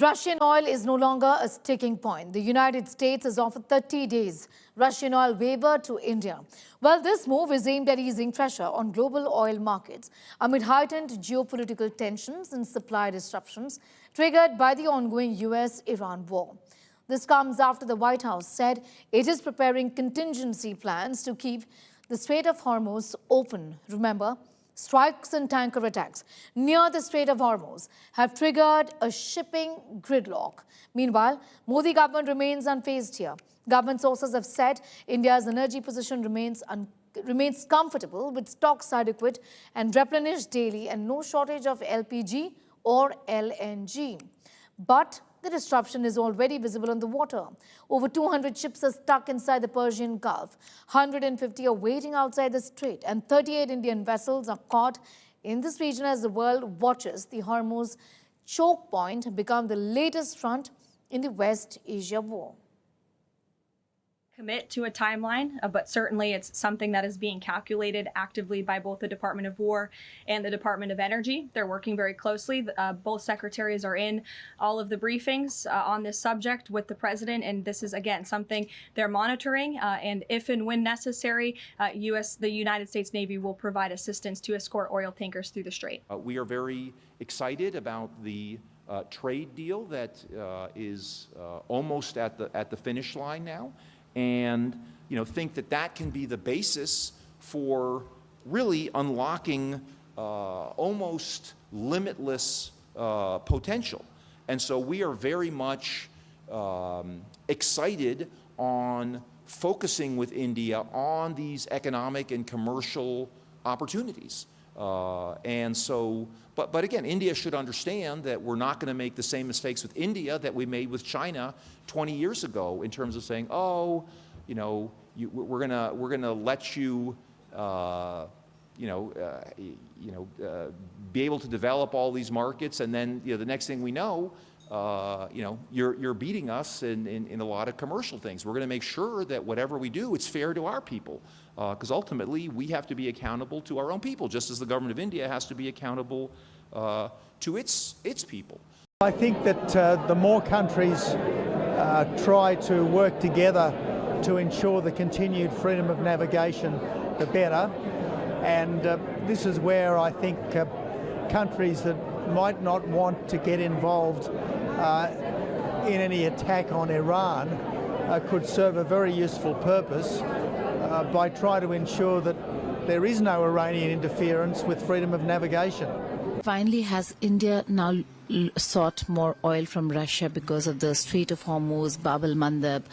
Russian oil is no longer a sticking point. The United States has offered 30 days Russian oil waiver to India. Well, this move is aimed at easing pressure on global oil markets amid heightened geopolitical tensions and supply disruptions triggered by the ongoing US-Iran war. This comes after the White House said it is preparing contingency plans to keep the Strait of Hormuz open. Remember, strikes and tanker attacks near the Strait of Hormuz have triggered a shipping gridlock. Meanwhile, Modi government remains unfazed here. Government sources have said India's energy position remains comfortable with stocks adequate and replenished daily and no shortage of LPG or LNG. But the disruption is already visible on the water. Over 200 ships are stuck inside the Persian Gulf. 150 are waiting outside the strait, and 38 Indian vessels are caught in this region as the world watches the Hormuz choke point become the latest front in the West Asia war. Commit to a timeline, but certainly it's something that is being calculated actively by both the Department of War and the Department of Energy. They're working very closely. Both secretaries are in all of the briefings on this subject with the president, and this is, again, something they're monitoring. And if and when necessary, the United States Navy will provide assistance to escort oil tankers through the strait. We are very excited about the trade deal that is almost at the finish line now. And think that can be the basis for really unlocking almost limitless potential. And so we are very much excited on focusing with India on these economic and commercial opportunities. And so, but again, India should understand that we're not going to make the same mistakes with India that we made with China 20 years ago in terms of saying, oh, we're gonna let you, be able to develop all these markets, and then the next thing we know, you're beating us in a lot of commercial things. We're going to make sure that whatever we do, it's fair to our people, because ultimately we have to be accountable to our own people, just as the government of India has to be accountable to its people. I think that the more countries try to work together to ensure the continued freedom of navigation, the better. And this is where I think countries that might not want to get involved in any attack on Iran could serve a very useful purpose by trying to ensure that there is no Iranian interference with freedom of navigation. Finally, has India now sought more oil from Russia because of the Strait of Hormuz, Bab el-Mandeb,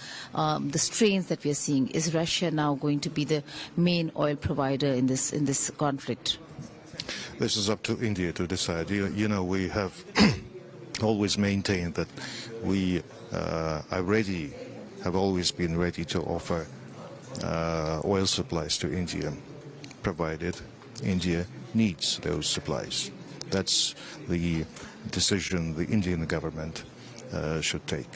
the strains that we are seeing? Is Russia now going to be the main oil provider in this conflict? This is up to India to decide. We have always maintained that we have always been ready to offer oil supplies to India, provided India needs those supplies. That's the decision the Indian government should take.